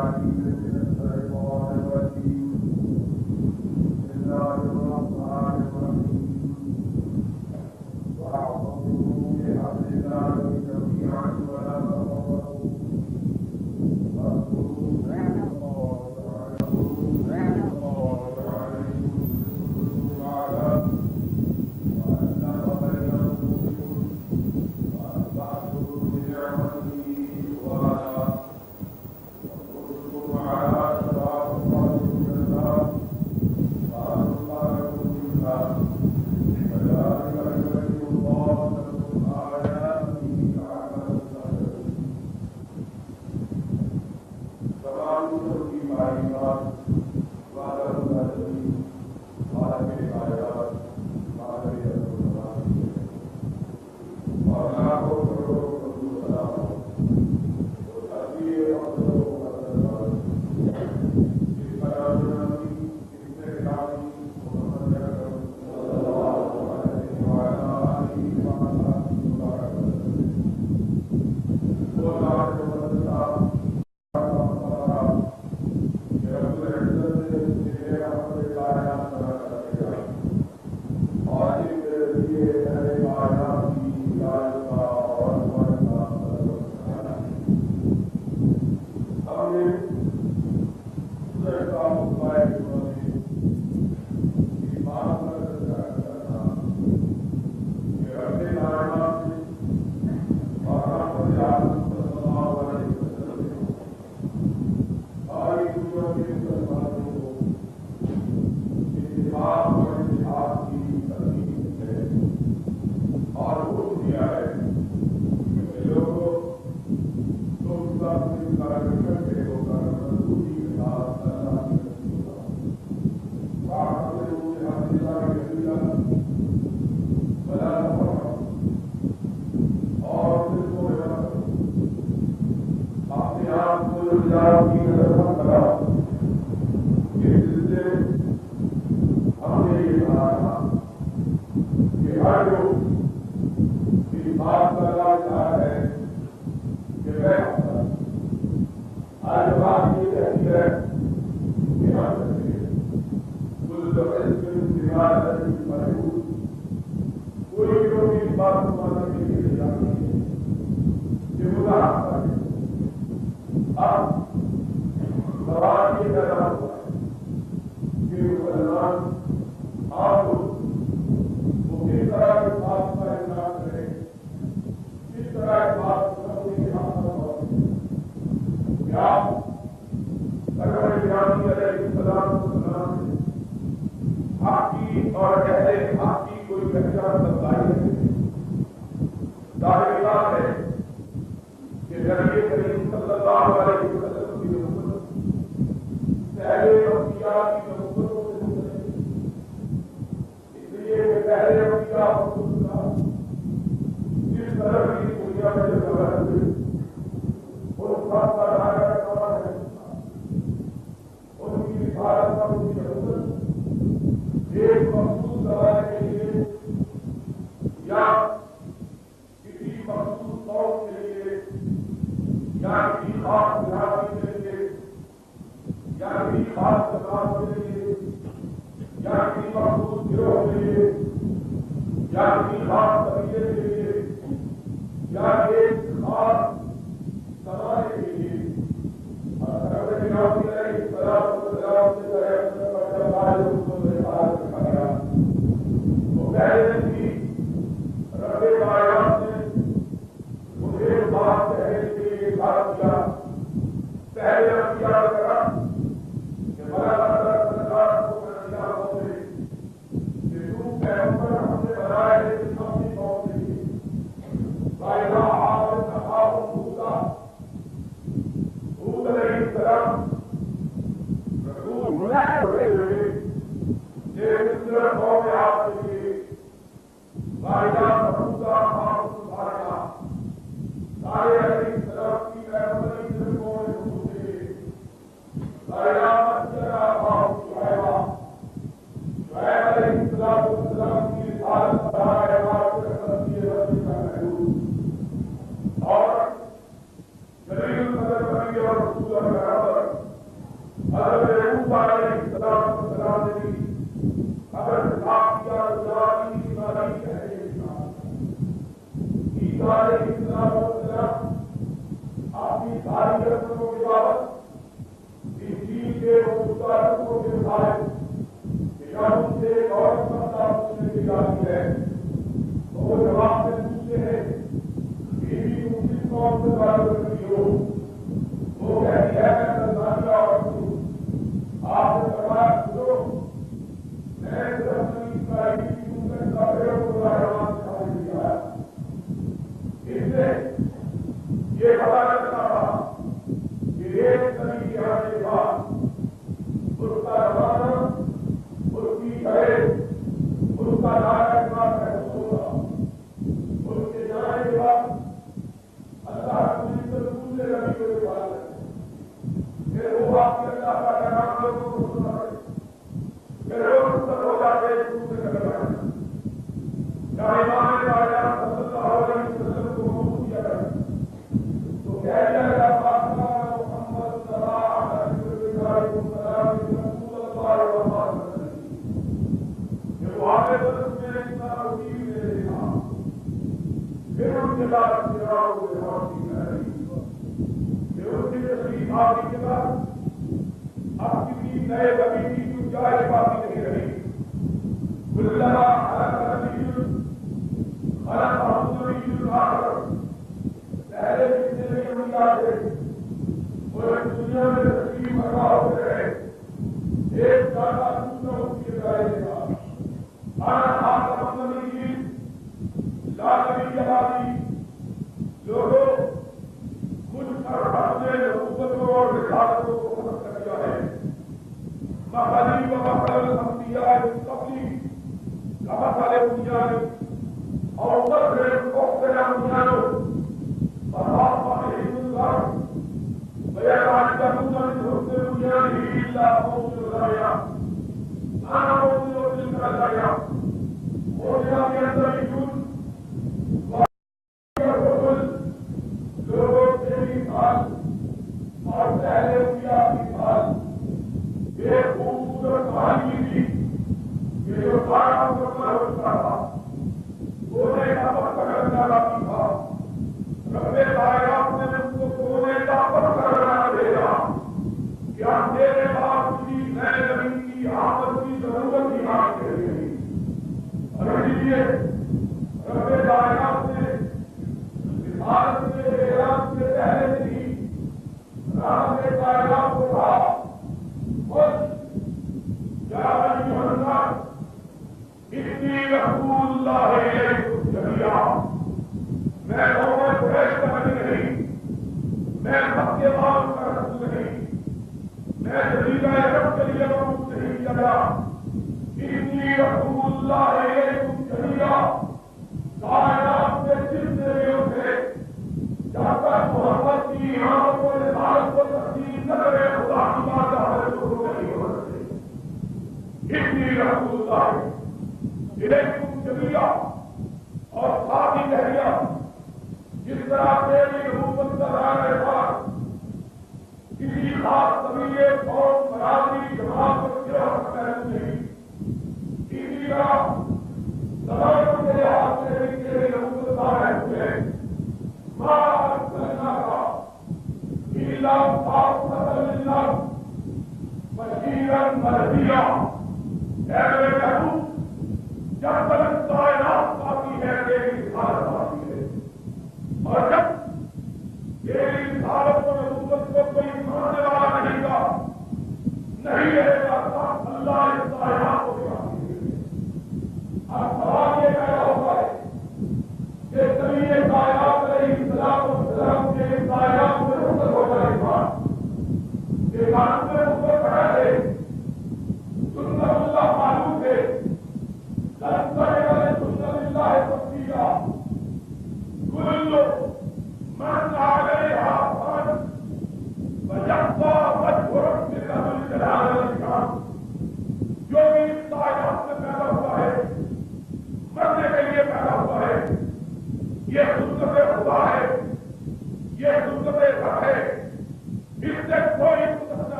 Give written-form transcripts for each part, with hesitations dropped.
اور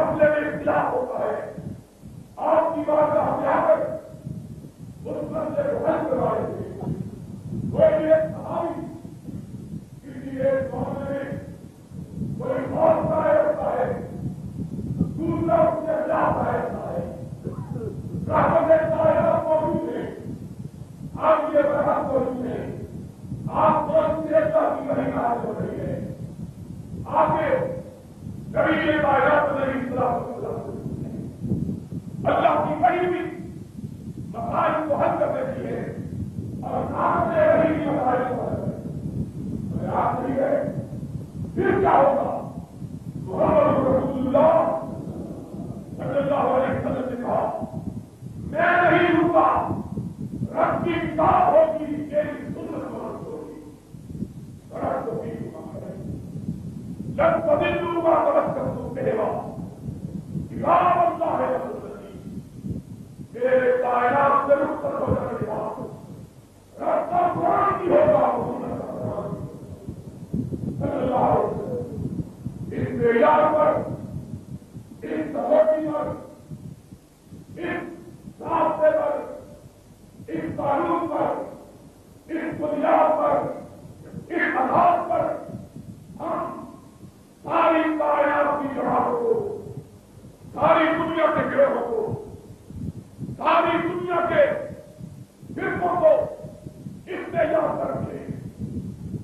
مسئلے میں اختلاف ہوتا ہے آپ کی بات کا ہم آ کر اس مسئلے کو حل کروائیں گے. کوئی ایک صحابی کسی ایک معاملے میں کوئی موت کا ہوتا ہے دوسرا اس کے خلاف رہتا ہے رحمت کائنات موجود ہے آپ یہ بحث موجود ہے آپ کو کا بھی وہی حاصل ہو رہی ہے آگے نبی کائنات نہیں اللہ کی کئی بھی مسائل کو حل کر دیتی ہے اور نام سے رہی بھی مسائل کو حل کرتی ہے آپ نہیں ہے پھر کیا ہوگا محمد رسول اللہ صلی اللہ علیہ وسلم نے کہا میں نہیں رکا رب کی کتاب ہوگی میری سنت مرد ہوگی رب کو بھی جب تدلوں کا توجہ تو کہوا امام اللہ ہے میرے کائنات سے رخصت ہو جانے کے بعد راستہ قرآن کی ہوگا صلی اللہ علیہ وسلم اس معیار پر اس سہولی پر اس راستے پر اس قانون پر اس بنیاد پر اس آدھار پر ہم ساری کائنات کی جماعتوں کو ساری دنیا کے گروہوں کو ساری دنیا کے فرقوں کو اس سے یاد رکھیں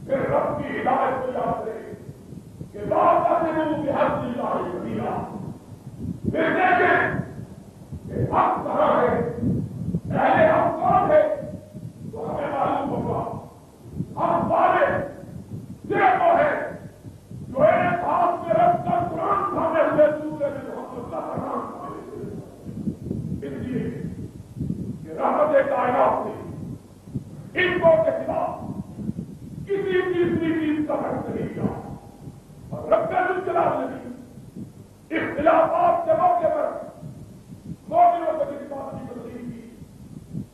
پھر رب کی ہدایت کو یاد رکھیں کہ بات آتے ہیں وہ بحث اللہ دیا پھر دیکھیں کہ حق کہاں ہے پہلے ہم کون ہے تو ہمیں معلوم ہوگا ہم سارے صرف وہ ہے جو ایک ہاتھ میں رکھ کر قرآن کھانے ہوئے دوسرے میں محمد کا قرآن کھانے ہوئے اس لیے کہ رحمت کائنات نے ان کو کے خلاف کسی تیسری چیز کا حق نہیں کیا اور رب الجلال نے اختلافات کے موقع پر مومنوں کو کسی بات کی تسلیم کی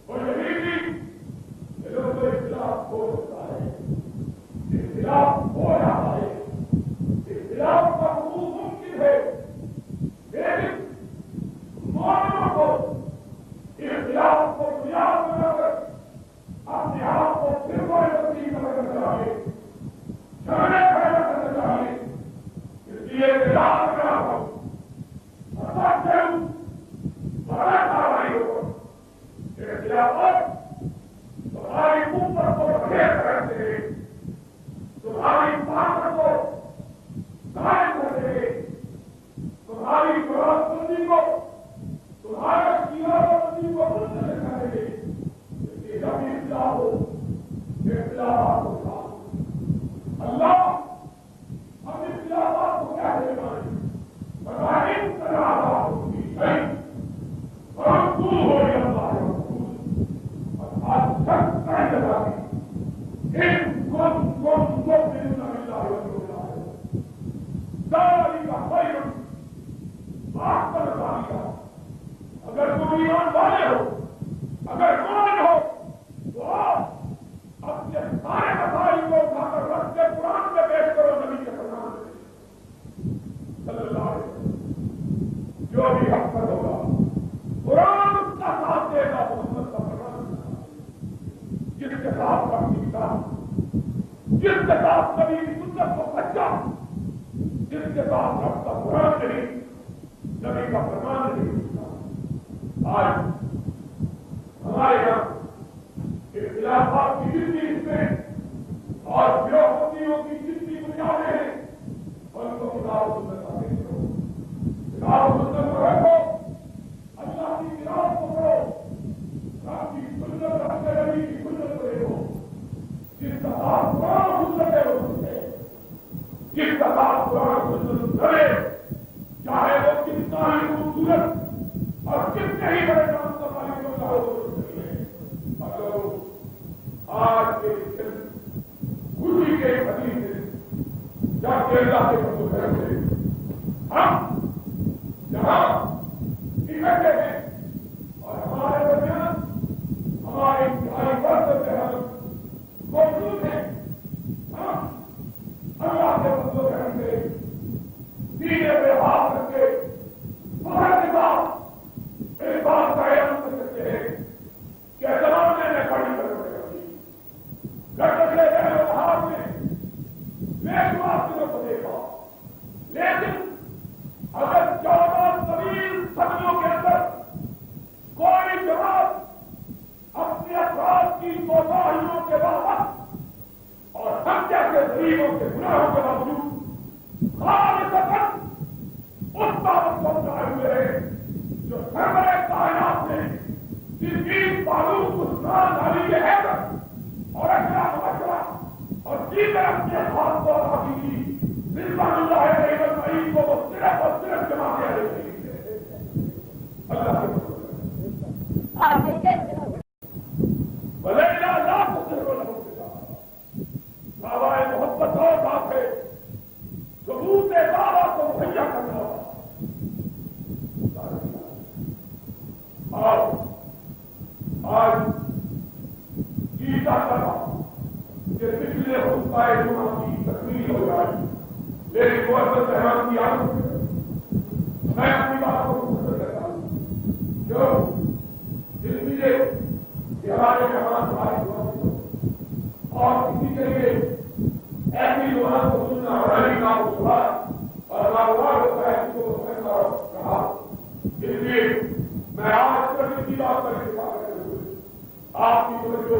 اور یہی تھی کہ لوگوں کو اختلاف ہو سکتا ہے اختلاف ہو رہا ہے اختلاف کا حقوق ممکن ہے لیکن مومنوں کو اختلاف کو بنیاد بنا کر اپنے آپ کو پھر کوئی تسلیم کرنا چاہیے جھگڑے کھڑے کرنا چاہیے اس لیے اختلاف کرنا ہو بڑا کاروائی ہو اختلافات تمہاری اوپر کو بھیج کرتے ہیں تمہاری طاقت کو قائم کرتے ہیں تمہاری قرآن بندی کو تمہارے سیاست بندی کو منتقل کریں گے اس لیے جب اختلاف ہو اختلافات ہوگا اللہ ہم اختلافات کو کیا دے پائیں بتائیں اختلافات ہوگی صحیح رسول ہو یا اللہ رسول اور آج تک کہیں جگہ ان کون مؤمنون باللہ ورسولہ ذالک خیر واحسن ذالک اگر تم ایمان والے ہو اگر مومن ہو تو آپ اپنے سارے مسائل کو اٹھا کر رکھ کے قرآن میں پیش کرو نبی کے فرمان صلی اللہ علیہ وسلم جو بھی حق پر ہوگا قرآن اس کا ساتھ دے گا محمد کا فرمان جس کے ساتھ اپنی کتاب جس کے ساتھ نبی کی سنت کو سچا جس کے ساتھ رب کا قرآن نہیں نبی کا فرمان نہیں آج ہمارے یہاں اختلافات کی جتنی اس میں اور گروہپتیوں کی جتنی بنیادیں ہیں ان کو کتاب و سنت کا دیکھ کرو کتاب و سنت کو رکھو اللہ کی کتاب کو پڑھو رب کی سنت رکھتے نبی کی سنت کو دیکھو جس کا ساتھ قرآن سنت ہے وہ سنتے جس کا ساتھ قرآن سنت کرے چاہے وہ کتنا ہی خوبصورت اور کتنے ہی بڑے نام کا مالک ہوتا ہو اگر آج کے دن خوشی کے حدیث دن جا کے اللہ کے بندوں کرتے ہم جہاں اکٹھے ہیں اور ہمارے درمیان ہمارے انتہائی وقت سے ہم موجود ہیں ہم اللہ کے بندوں کرتے سینے پہ ہاتھ رکھ کے کی تھی رضوان اللہ علیہ وسلم کو وہ صرف اور صرف جماعت اہل بیت ہے. اللہ کے ولیلہ لا تصر لهم کتاب دعوی محبت اور بات ہے ثبوت دعوی کو مہیا کرنا. آج جیتا کرنا کہ پچھلے خطبہ جمعہ کی تکمیل ہو جائے لیکن معزز مہمان کی عادت میں اپنی بات کو مختصر کرتا ہوں جو اس لیے کہ ہمارے مہمان ہماری دعا اور کسی کے لیے ایسی دعا کو سننا ہماری کام اور کاروبار ہوتا ہے جس کو سمجھنا رہا. اس لیے میں آج تک اسی بات پر اتفاق کرتے ہوئے آپ کی توجہ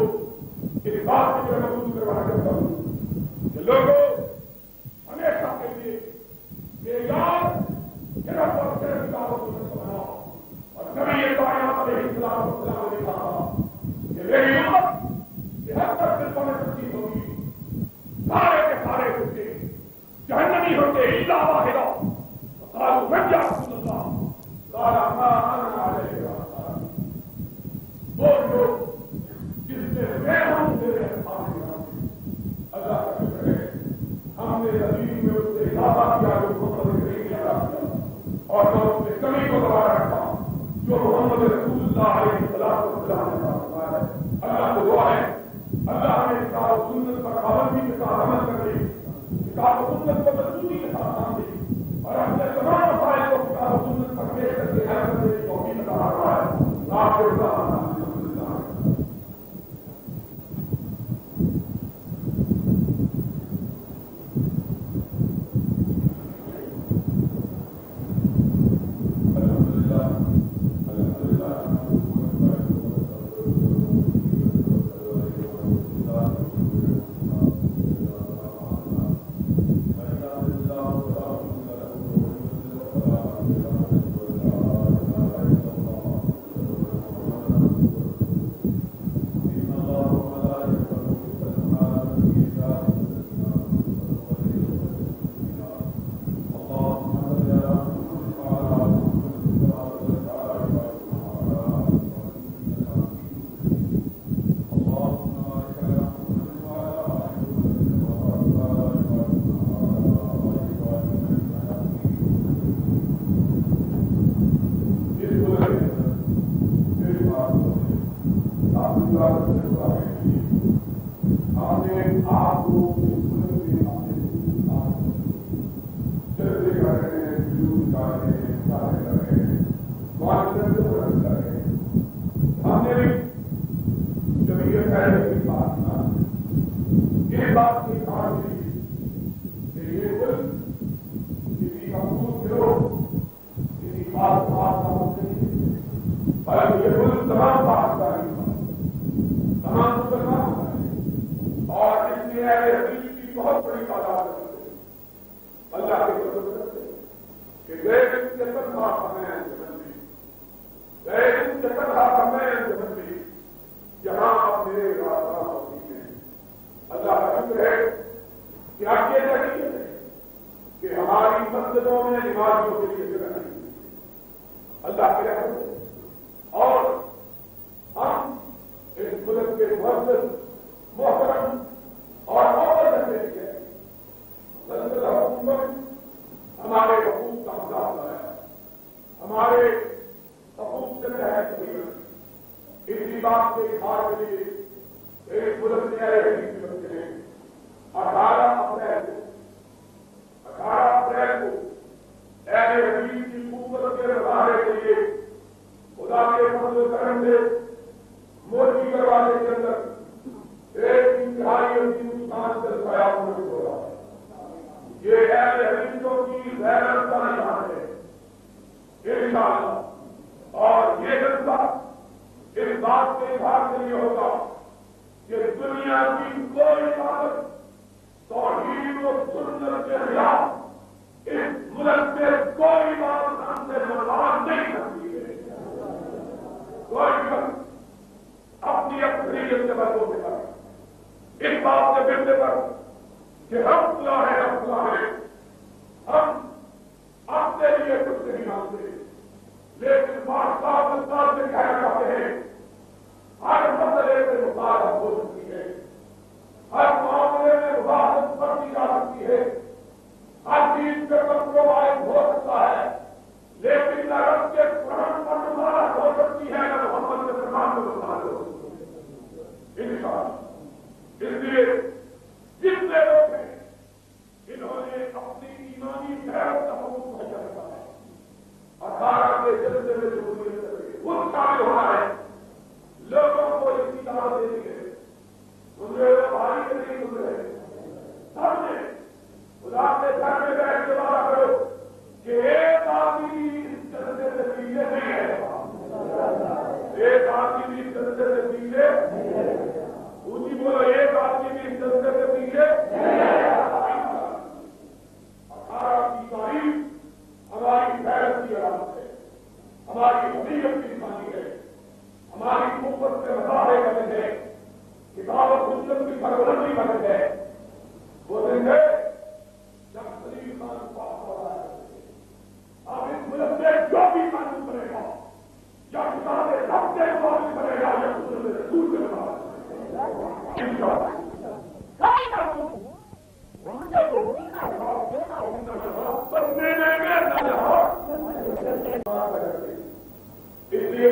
اس بات کی طرف مبذول کروانا چاہتا ہوں کہ لوگوں ہمیشہ کے لیے یہ یاد صرف اور صرف کتاب و سنت کو بناؤ. اور نبی کائنات علیہ السلام نے کہا کہ میری امت یہ حد تک صرف میں تقسیم ہوگی سارے کے سارے ہوتے جہنمی ہوتے الا واحدہ قالوا من یا رسول اللہ قال ما انا علیہ وہ لوگ جس سے میں ہم تیرے اللہ کا شکر ہے ہم نے زمین میں اس سے اضافہ کیا جو محمد کریم نے ادا کیا اور میں اس سے کمی کو دوبارہ رکھا جو محمد رسول اللہ علیہ السلام نے فرمایا ہے. اللہ کو دعا ہے اللہ نے کتاب و سنت پر پابندی کے ساتھ عمل کر دی کتاب و سنت کو مضبوطی کے ساتھ مان دی اور اپنے تمام مسائل کو کتاب و سنت پر پیش کر کے حل کرنے کی توفیق عطا فرمائے. آپ کو اس بات سے بننے پر کہ ہم کیا ہے ہونا ہے، لوگوں کو اس کی دعوت دینی ہے. سن رہے ہو بھائی کے نہیں سن رہے؟ سب نے خدا کے گھر میں بیٹھ کے وعدہ کرو کہ ایک آدمی اس جلسے سے پیچھے نہیں ہے. ایک آدمی بھی اس جلسے سے پیچھے، اونچی بولو، ایک آدمی بھی اس جلسے سے پیچھے. 18 کی تاریخ ہماری غیرت کی علامت ہے، ہماری حقیقت کی نشانی ہے، ہماری قوت سے مظاہرے کرنے ہے، کتاب و سنت کی سربلندی کرنے ہے. وہ دن ہے جب سلیم خان پاس ہو رہا ہے. اب اس ملک سے جو بھی قانون بنے گا، یا کتاب ہفتے قانون بنے گا، یا سنت رسول کے بعد اس لیے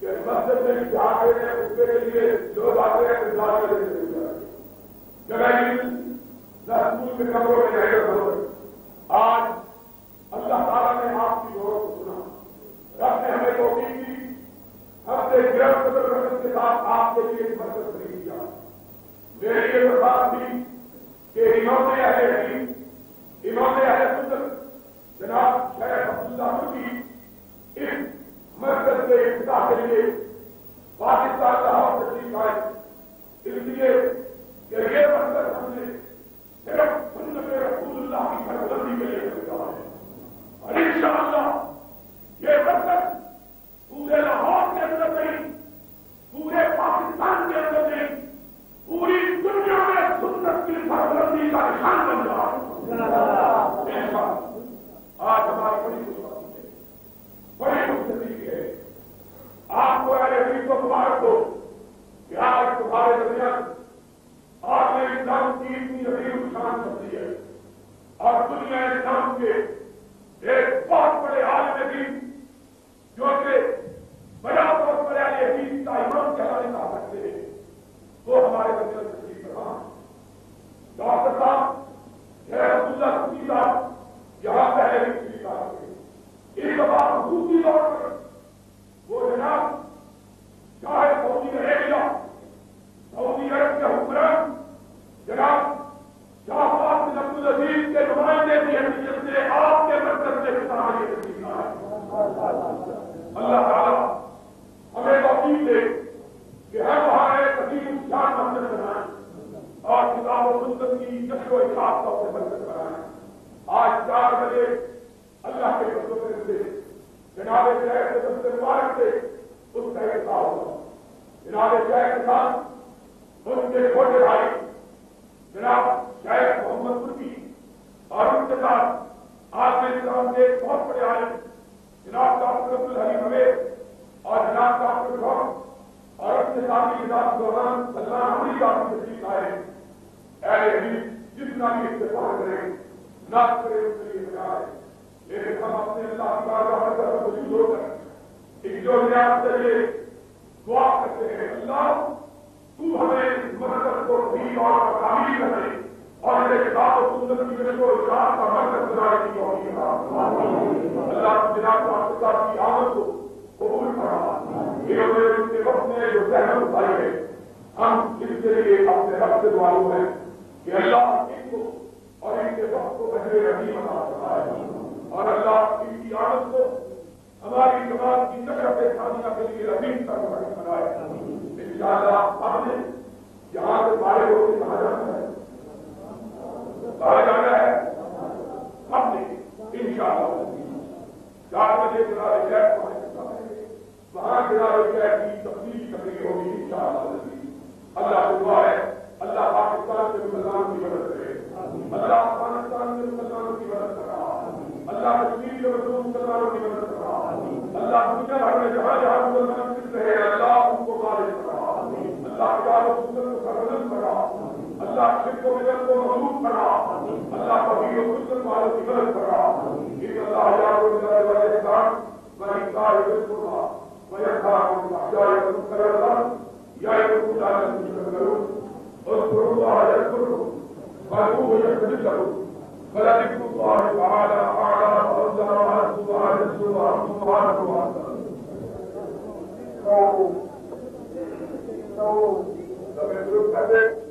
کہ مسجد میں جا رہے ہیں اس کے لیے لوگ آتے ہیں اسکول کے کمروں میں رہے گا. آج اللہ تعالیٰ نے آپ کی غور کو سنا، رب نے ہمیں توفیق دی، ہم سے گرفت کے ساتھ آپ کے لیے مرکز نہیں کیا. میری یہ بات تھی کہ امام اہل حدیث، امام اہل سنت جناب شیخ عبداللہ کی اس مرکز کے افتتاح کے لیے پاکستان لاہور تشریف آئے. اس لیے کہ یہ مرکز ہم نے صرف سنت رسول اللہ کی سربلندی کے لیے خریدا ہے، اور انشاءاللہ یہ مرکز پورے لاہور کے اندر نہیں، پورے پاکستان کے اندر نہیں، پوری دنیا میں سنت کی سربلندی کا نشان بن رہا ہے. آج ہماری بڑی خوشبختی ہے، بڑی خوشنصیبی ہے. آپ کو اہل حدیث کو مبارک ہو کہ آج تمہارے درمیان آپ نے اسلام کی اتنی عظیم شان کرتی ہے، اور دنیا اسلام کے ایک بہت بڑے عالم دین جو کہ بڑا بہت بڑے اہل حدیث کا امام کہلانے کا سکتے ہیں، وہ ہمارے درمیان تشریف فرما. ڈاکٹر صاحب شیخ عبداللہ صفی صاحب یہاں پہلے بھی تشریف لا سکتے. اس دفعہ خصوصی طور پر وہ جناب چاہے سعودی عربیہ، سعودی عرب کے حکمران جناب شاہ فاطم بن عبدالعزیز کے نمائندے کی حیثیت سے آپ کے مرکز سے سراہی تشریف لائے. اللہ تعالیٰ ہمیں توفیق دے کہ ہم وہاں ایک عظیم شان مرکز بنائیں اور کتاب و سنت کی جشن و اطاعت کا مرکز بنائیں. آج 4 بجے اللہ کے فضل سے جناب شیخ کے مبارک سے اس کا افتتاح ہوگا. جناب شیخ کے ساتھ ان کے چھوٹے بھائی جناب شیخ محمد مرکی اور ان کے ساتھ آپ نے اسلام کے ایک بہت بڑے عالم جناب ڈاکٹر عبدالحلیم حمید اور جناب ڈاکٹر شوق اور ان کے ساتھی جناب سلمان عمری کا بھی تشریف آئے. اہل حدیث جتنا بھی اتفاق کریں نہ کرے اس کے لیے بجائے، لیکن ہم اپنے اللہ کی بارگاہ میں طرف موجود ہو کر ایک جو نیاز سے یہ دعا کرتے ہیں، اللہ تو ہمیں اس مرکز کو ٹھیک اور تعمیر کرے اور میرے کتاب و سنت کی وجہ کو اشاعت کا مرکز بنانے کی توفیق عطا. اللہ جناب صاحب کی آمد کو قبول فرما. یہ ان کے وقت میں جو زحمت اٹھائی ہے، ہم اس کے لیے اپنے رب سے دعائیں ہیں کہ اللہ ان کو اور ان کے وقت کو بہتر رحیم عطا فرمائے، اور اللہ ان کی آمد کو ہماری جماعت کی نشر ثانیہ کے لیے رحیم کا بنائے. انشاءاللہ ہم نے یہاں سے بارے لوگوں سے کہا جانا ہے، کہا جانا ہے ہم نے انشاءاللہ 4 بجے جناب شیخ وہاں جناب شیخ کی تفصیلی تقریر ہوگی انشاءاللہ. اللہ سے دعا ہے اللہ پاکستان کے مسلمانوں کی مدد کرے، اللہ افغانستان کے مسلمانوں کی مدد کر رہا، اللہ کشمیر کے مسلمانوں کی مدد کر رہا، اللہ دنیا بھر میں جہاں جہاں مسلمان مل رہے ہیں اللہ ان کو غالب کر رہا، اللہ کتاب و سنت کو سربلند کر رہا، اللہ شرک و بدعت کو مغلوب کر رہا، اللہ توحید و سنت والوں کی مدد کر رہا. اللہ یار والإحسان وإيتاء ذي القربى وينهى عن الفحشاء والمنكر والبغي يعظكم لعلكم تذكرون. اذكروا الله يذكركم وادعوه يستجب لكم ولذكر الله تعالى أعلى وأصدق وأحسن وأجل وأحسن سبحانه وتعالى. کر دے